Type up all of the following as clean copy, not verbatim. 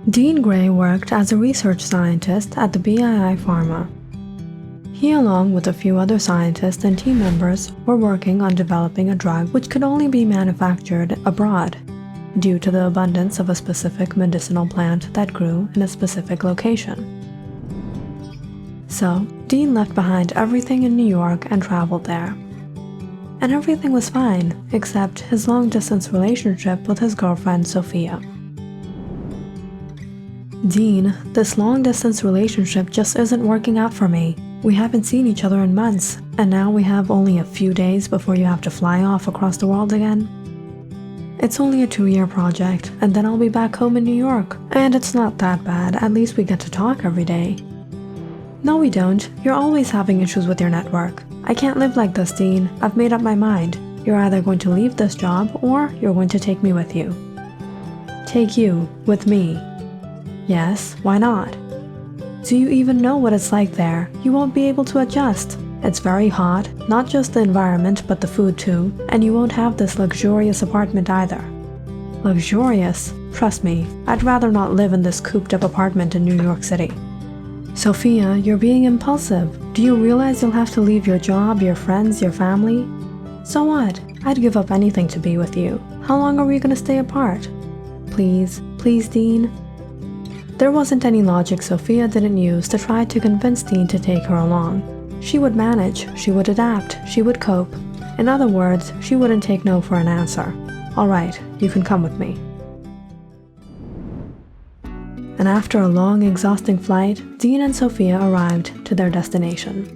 Dean Gray worked as a research scientist at the BII Pharma. He, along with a few other scientists and team members, were working on developing a drug which could only be manufactured abroad due to the abundance of a specific medicinal plant that grew in a specific location. So, Dean left behind everything in New York and traveled there. And everything was fine, except his long-distance relationship with his girlfriend Sophia. Dean, this long-distance relationship just isn't working out for me. We haven't seen each other in months, and now we have only a few days before you have to fly off across the world again. It's only a 2-year project, and then I'll be back home in New York. And it's not that bad, at least we get to talk every day. No, we don't. You're always having issues with your network. I can't live like this, Dean. I've made up my mind. You're either going to leave this job, or you're going to take me with you. Take you, with me. Yes, why not? Do you even know what it's like there? You won't be able to adjust. It's very hot, not just the environment but the food too, and you won't have this luxurious apartment either. Luxurious? Trust me, I'd rather not live in this cooped-up apartment in New York City. Sophia, you're being impulsive. Do you realize you'll have to leave your job, your friends, your family? So what? I'd give up anything to be with you. How long are we gonna stay apart? Please, please, Dean. There wasn't any logic Sophia didn't use to try to convince Dean to take her along. She would manage, she would adapt, she would cope. In other words, she wouldn't take no for an answer. All right, you can come with me. And after a long, exhausting flight, Dean and Sophia arrived to their destination.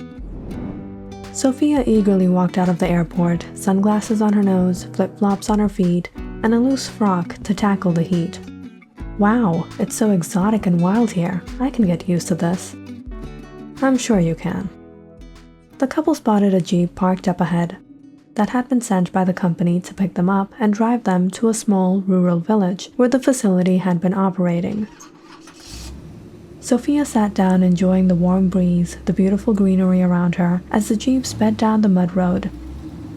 Sophia eagerly walked out of the airport, sunglasses on her nose, flip-flops on her feet, and a loose frock to tackle the heat. Wow, it's so exotic and wild here. I can get used to this. I'm sure you can. The couple spotted a Jeep parked up ahead that had been sent by the company to pick them up and drive them to a small rural village where the facility had been operating. Sophia sat down enjoying the warm breeze, the beautiful greenery around her as the Jeep sped down the mud road.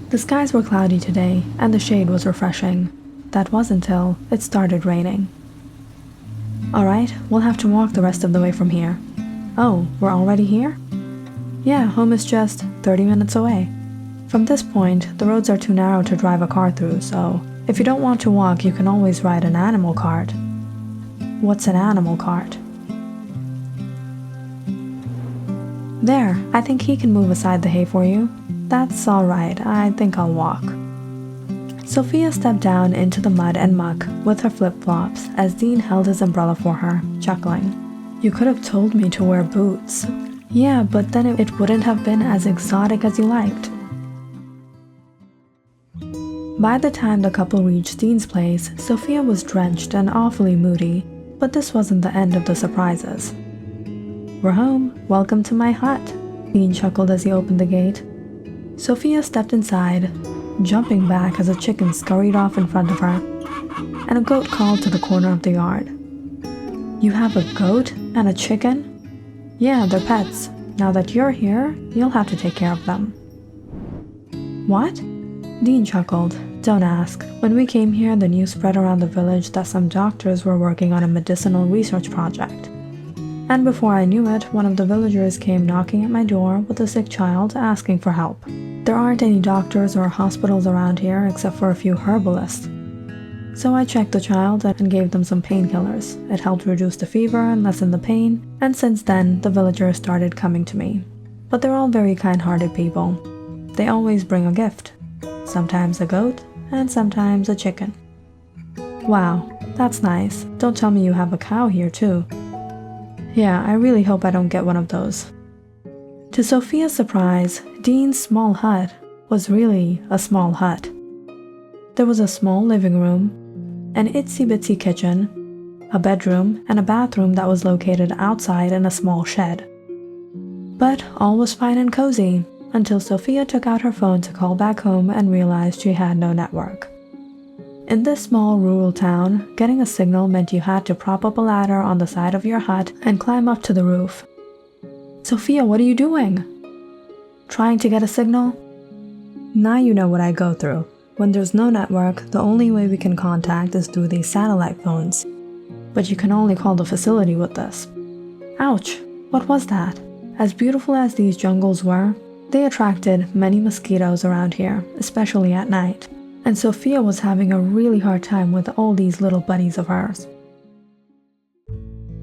The skies were cloudy today and the shade was refreshing. That was until it started raining. Alright, we'll have to walk the rest of the way from here. Oh, we're already here? Yeah, home is just 30 minutes away. From this point, the roads are too narrow to drive a car through, so if you don't want to walk, you can always ride an animal cart. What's an animal cart? There, I think he can move aside the hay for you. That's alright, I think I'll walk. Sophia stepped down into the mud and muck with her flip-flops as Dean held his umbrella for her, chuckling. You could have told me to wear boots. Yeah, but then it wouldn't have been as exotic as you liked. By the time the couple reached Dean's place, Sophia was drenched and awfully moody, but this wasn't the end of the surprises. We're home. Welcome to my hut, Dean chuckled as he opened the gate. Sophia stepped inside, jumping back as a chicken scurried off in front of her, and a goat called to the corner of the yard. You have a goat and a chicken? Yeah, they're pets. Now that you're here, you'll have to take care of them. What? Dean chuckled. Don't ask. When we came here, the news spread around the village that some doctors were working on a medicinal research project. And before I knew it, one of the villagers came knocking at my door with a sick child asking for help. There aren't any doctors or hospitals around here except for a few herbalists. So I checked the child and gave them some painkillers. It helped reduce the fever and lessen the pain, and since then, the villagers started coming to me. But they're all very kind-hearted people. They always bring a gift. Sometimes a goat, and sometimes a chicken. Wow, that's nice. Don't tell me you have a cow here too. Yeah, I really hope I don't get one of those. To Sophia's surprise, Dean's small hut was really a small hut. There was a small living room, an itsy-bitsy kitchen, a bedroom, and a bathroom that was located outside in a small shed. But all was fine and cozy until Sophia took out her phone to call back home and realized she had no network. In this small rural town, getting a signal meant you had to prop up a ladder on the side of your hut and climb up to the roof. Sophia, what are you doing? Trying to get a signal? Now you know what I go through. When there's no network, the only way we can contact is through these satellite phones. but you can only call the facility with this. Ouch! What was that? As beautiful as these jungles were, they attracted many mosquitoes around here, especially at night, and Sophia was having a really hard time with all these little buddies of hers.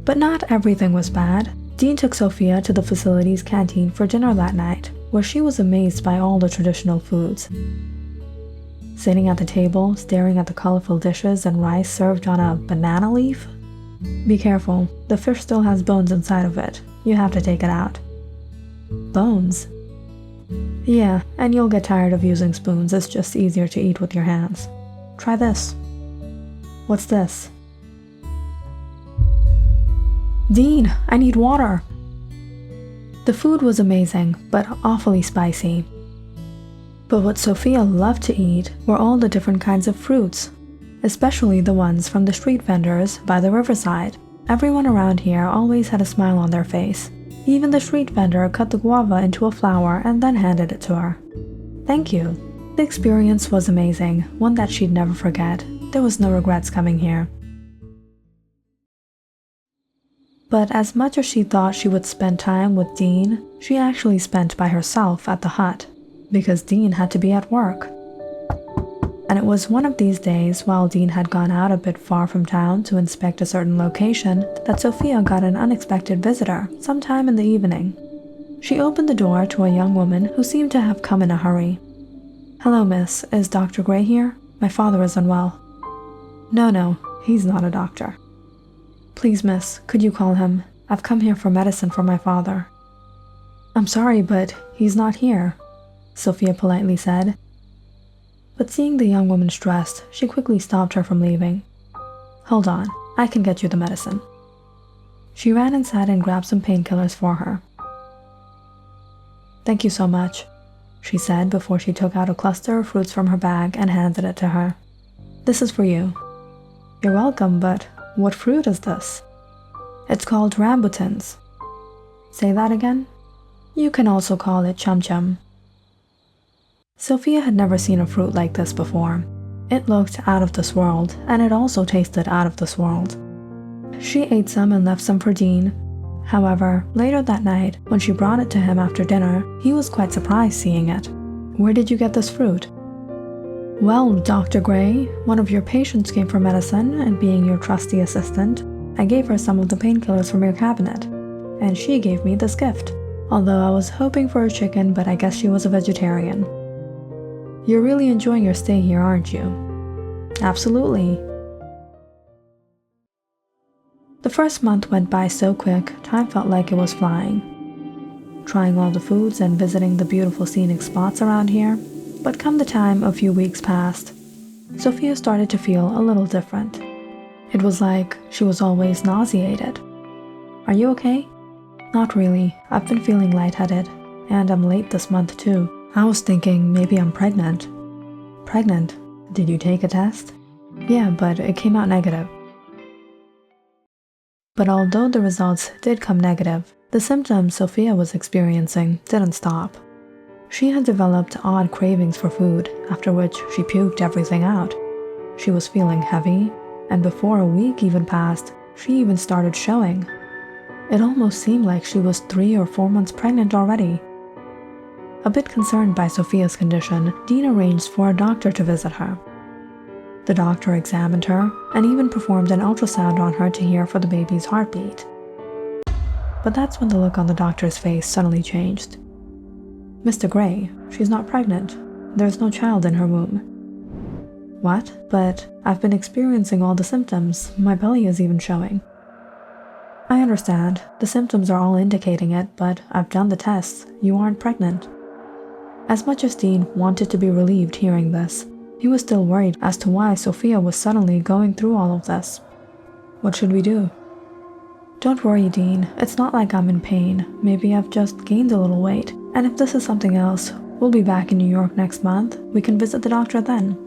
But not everything was bad. Dean took Sophia to the facility's canteen for dinner that night, where she was amazed by all the traditional foods. Sitting at the table, staring at the colorful dishes and rice served on a banana leaf? Be careful, the fish still has bones inside of it. You have to take it out. Bones? Yeah, and you'll get tired of using spoons. It's just easier to eat with your hands. Try this. What's this? Dean, I need water! The food was amazing, but awfully spicy. But what Sophia loved to eat were all the different kinds of fruits, especially the ones from the street vendors by the riverside. Everyone around here always had a smile on their face. Even the street vendor cut the guava into a flower and then handed it to her. Thank you. The experience was amazing, one that she'd never forget. There was no regrets coming here. But as much as she thought she would spend time with Dean, she actually spent by herself at the hut, because Dean had to be at work. And it was one of these days, while Dean had gone out a bit far from town to inspect a certain location, that Sophia got an unexpected visitor sometime in the evening. She opened the door to a young woman who seemed to have come in a hurry. "Hello, miss. Is Dr. Gray here? My father is unwell." No, he's not a doctor." "Please, miss, could you call him? I've come here for medicine for my father." "I'm sorry, but he's not here," Sophia politely said. But seeing the young woman stressed, she quickly stopped her from leaving. "Hold on, I can get you the medicine." She ran inside and grabbed some painkillers for her. "Thank you so much," she said before she took out a cluster of fruits from her bag and handed it to her. "This is for you." "You're welcome, but what fruit is this?" "It's called rambutans." "Say that again?" "You can also call it chum-chum." Sophia had never seen a fruit like this before. It looked out of this world, and it also tasted out of this world. She ate some and left some for Dean. However, later that night, when she brought it to him after dinner, he was quite surprised seeing it. "Where did you get this fruit?" "Well, Dr. Gray, one of your patients came for medicine, and being your trusty assistant, I gave her some of the painkillers from your cabinet, and she gave me this gift. Although I was hoping for a chicken, but I guess she was a vegetarian." "You're really enjoying your stay here, aren't you?" "Absolutely." The first month went by so quick, time felt like it was flying. Trying all the foods and visiting the beautiful scenic spots around here. But come the time a few weeks passed, Sophia started to feel a little different. It was like she was always nauseated. "Are you okay?" "Not really. I've been feeling lightheaded, and I'm late this month too. I was thinking maybe I'm pregnant." "Pregnant? Did you take a test?" "Yeah, but it came out negative." But although the results did come negative, the symptoms Sophia was experiencing didn't stop. She had developed odd cravings for food, after which she puked everything out. She was feeling heavy, and before a week even passed, she even started showing. It almost seemed like she was 3 or 4 months pregnant already. A bit concerned by Sophia's condition, Dean arranged for a doctor to visit her. The doctor examined her and even performed an ultrasound on her to hear for the baby's heartbeat. But that's when the look on the doctor's face suddenly changed. "Mr. Gray, she's not pregnant. There's no child in her womb." "What? But I've been experiencing all the symptoms. My belly is even showing." "I understand. The symptoms are all indicating it, but I've done the tests. You aren't pregnant." As much as Dean wanted to be relieved hearing this, he was still worried as to why Sophia was suddenly going through all of this. "What should we do?" "Don't worry, Dean. It's not like I'm in pain. Maybe I've just gained a little weight. And if this is something else, we'll be back in New York next month. We can visit the doctor then."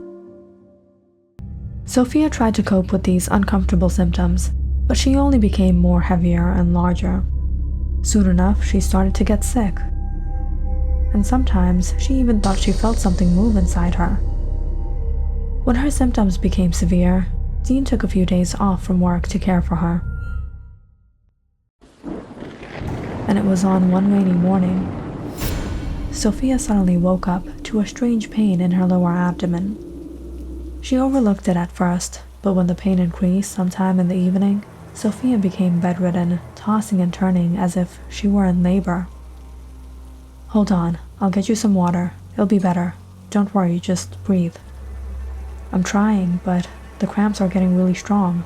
Sophia tried to cope with these uncomfortable symptoms, but she only became more heavier and larger. Soon enough, she started to get sick. And sometimes, she even thought she felt something move inside her. When her symptoms became severe, Dean took a few days off from work to care for her. And it was on one rainy morning, Sophia suddenly woke up to a strange pain in her lower abdomen. She overlooked it at first, but when the pain increased sometime in the evening, Sophia became bedridden, tossing and turning as if she were in labor. "Hold on, I'll get you some water. It'll be better. Don't worry, just breathe." "I'm trying, but the cramps are getting really strong."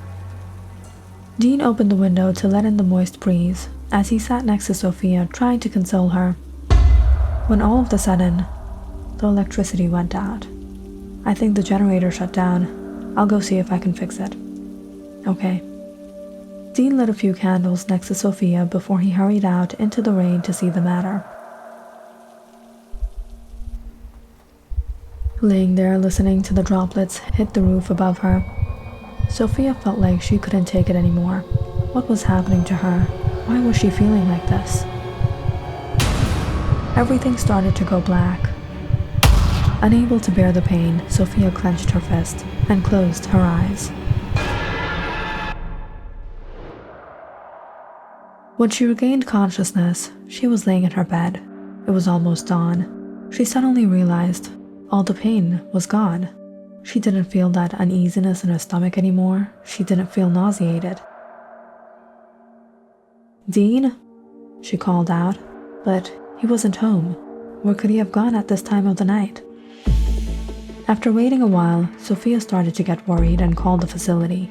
Dean opened the window to let in the moist breeze as he sat next to Sophia trying to console her, when all of a sudden, the electricity went out. "I think the generator shut down. I'll go see if I can fix it." "Okay." Dean lit a few candles next to Sophia before he hurried out into the rain to see the matter. Laying there listening to the droplets hit the roof above her, Sophia felt like she couldn't take it anymore. What was happening to her? Why was she feeling like this? Everything started to go black. Unable to bear the pain, Sophia clenched her fist and closed her eyes. When she regained consciousness, she was laying in her bed. It was almost dawn. She suddenly realized all the pain was gone. She didn't feel that uneasiness in her stomach anymore. She didn't feel nauseated. "Dean?" she called out, but he wasn't home. Where could he have gone at this time of the night? After waiting a while, Sophia started to get worried and called the facility.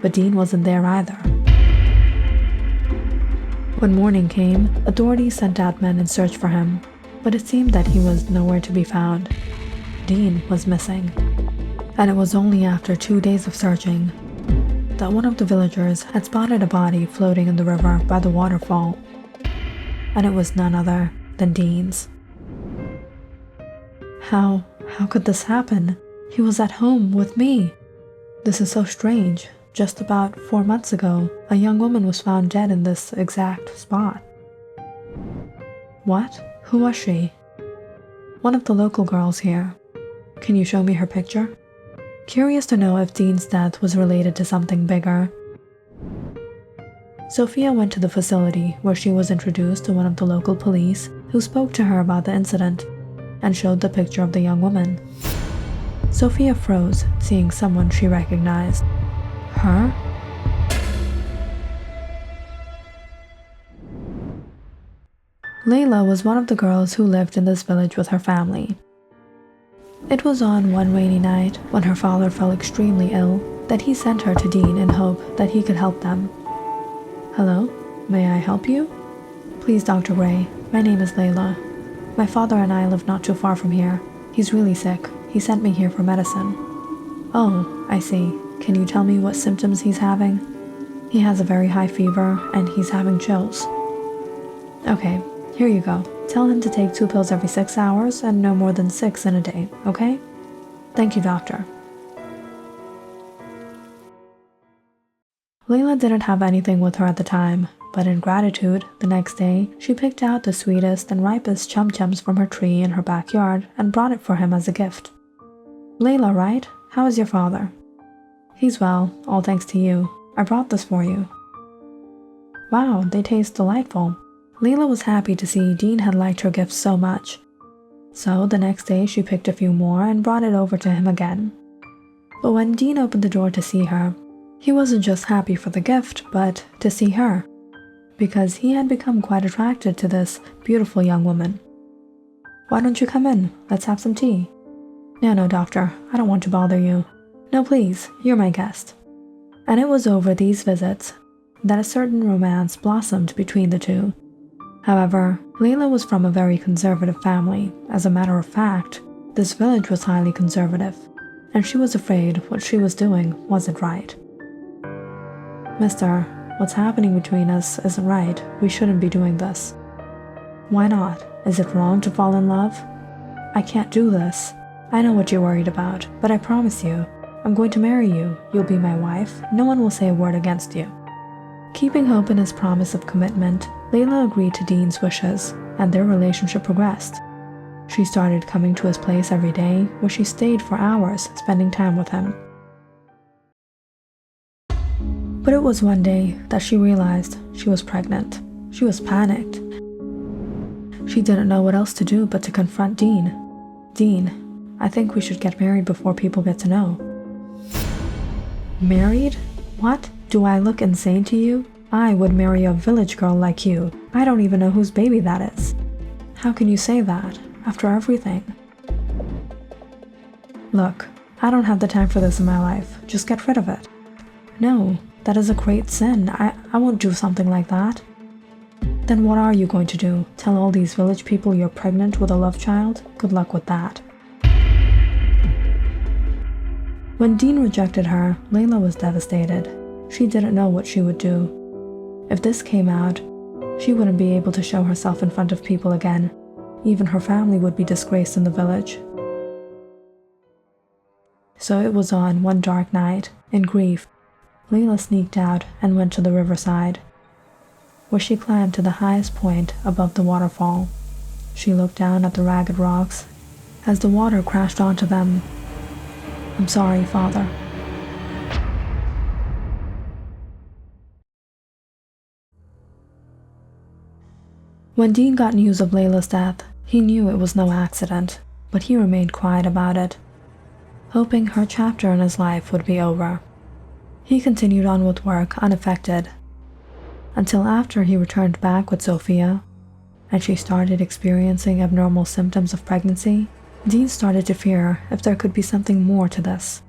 But Dean wasn't there either. When morning came, authorities sent out men in search for him, but it seemed that he was nowhere to be found. Dean was missing. And it was only after 2 days of searching that one of the villagers had spotted a body floating in the river by the waterfall. And it was none other than Dean's. How could this happen? He was at home with me. This is so strange. Just about 4 months ago, a young woman was found dead in this exact spot. What? Who was she? One of the local girls here. Can you show me her picture? Curious to know if Dean's death was related to something bigger, Sophia went to the facility where she was introduced to one of the local police who spoke to her about the incident and showed the picture of the young woman. Sophia froze, seeing someone she recognized. Her? Layla was one of the girls who lived in this village with her family. It was on one rainy night when her father fell extremely ill that he sent her to Dean in hope that he could help them. "Hello, may I help you?" "Please, Dr. Gray, my name is Layla. My father and I live not too far from here. He's really sick. He sent me here for medicine." "Oh, I see. Can you tell me what symptoms he's having?" "He has a very high fever and he's having chills." "Okay, here you go. Tell him to take 2 pills every 6 hours and no more than 6 in a day, okay?" "Thank you, doctor." Layla didn't have anything with her at the time, but in gratitude, the next day, she picked out the sweetest and ripest chum-chums from her tree in her backyard and brought it for him as a gift. "Layla, right? How is your father?" "He's well, all thanks to you. I brought this for you." Wow, they taste delightful. Layla was happy to see Dean had liked her gifts so much. So the next day she picked a few more and brought it over to him again. But when Dean opened the door to see her, he wasn't just happy for the gift, but to see her, because he had become quite attracted to this beautiful young woman. "Why don't you come in? Let's have some tea." No, doctor, I don't want to bother you." "No, please, you're my guest." And it was over these visits that a certain romance blossomed between the two. However, Layla was from a very conservative family. As a matter of fact, this village was highly conservative, and she was afraid what she was doing wasn't right. "Mister, what's happening between us isn't right. We shouldn't be doing this." "Why not? Is it wrong to fall in love?" "I can't do this. I know what you're worried about, but I promise you, I'm going to marry you. You'll be my wife. No one will say a word against you." Keeping hope in his promise of commitment, Layla agreed to Dean's wishes, and their relationship progressed. She started coming to his place every day, where she stayed for hours, spending time with him. But it was one day that she realized she was pregnant. She was panicked. She didn't know what else to do but to confront Dean. Dean, I think we should get married before people get to know. Married? What? Do I look insane to you? I would marry a village girl like you. I don't even know whose baby that is. How can you say that, after everything? Look, I don't have the time for this in my life. Just get rid of it. No, that is a great sin. I won't do something like that. Then what are you going to do? Tell all these village people you're pregnant with a love child? Good luck with that. When Dean rejected her, Layla was devastated. She didn't know what she would do. If this came out, she wouldn't be able to show herself in front of people again. Even her family would be disgraced in the village. So it was on one dark night, in grief, Layla sneaked out and went to the riverside, where she climbed to the highest point above the waterfall. She looked down at the ragged rocks as the water crashed onto them. I'm sorry, Father. When Dean got news of Layla's death, he knew it was no accident, but he remained quiet about it, hoping her chapter in his life would be over. He continued on with work unaffected, until after he returned back with Sophia, and she started experiencing abnormal symptoms of pregnancy. Dean started to fear if there could be something more to this.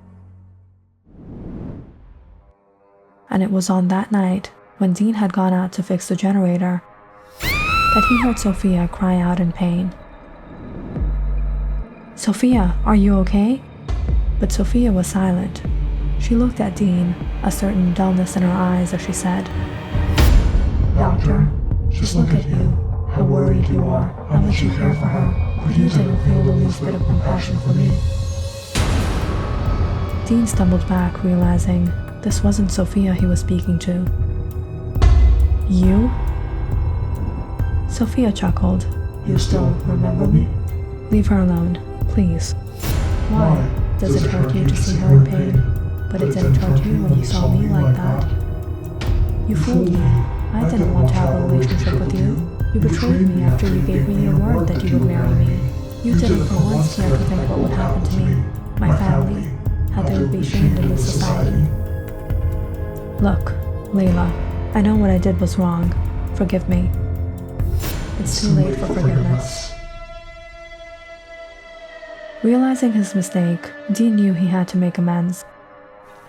And it was on that night, when Dean had gone out to fix the generator, that he heard Sophia cry out in pain. Sophia, are you okay? But Sophia was silent. She looked at Dean, a certain dullness in her eyes as she said, Doctor, just look at you, how worried you are, how much you care for her. But you didn't feel the least bit of compassion for me. Dean stumbled back, realizing this wasn't Sophia he was speaking to. You? Sophia chuckled. You still remember me? Leave her alone, please. Why? Does it hurt you to see her in pain? But it didn't hurt you when you saw me like that. You fooled me. I didn't want to have a relationship with you. You betrayed me after you gave me your word that you would marry me. You didn't for once care to think what would happen to me, my family, how they would be shamed in this society. Look, Layla, I know what I did was wrong. Forgive me. It's too late for forgiveness. Realizing his mistake, Dean knew he had to make amends.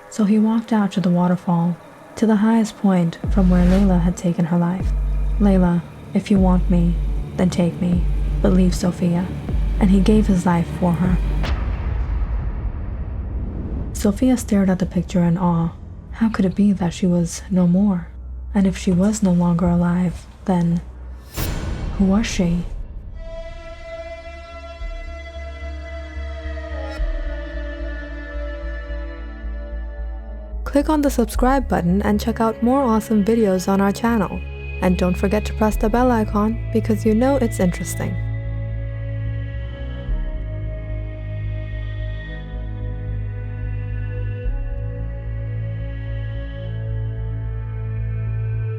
So he walked out to the waterfall, to the highest point from where Layla had taken her life. Layla, if you want me, then take me, but leave Sophia. And he gave his life for her. Sophia stared at the picture in awe. How could it be that she was no more? And if she was no longer alive, then who was she? Click on the subscribe button and check out more awesome videos on our channel. And don't forget to press the bell icon because you know it's interesting.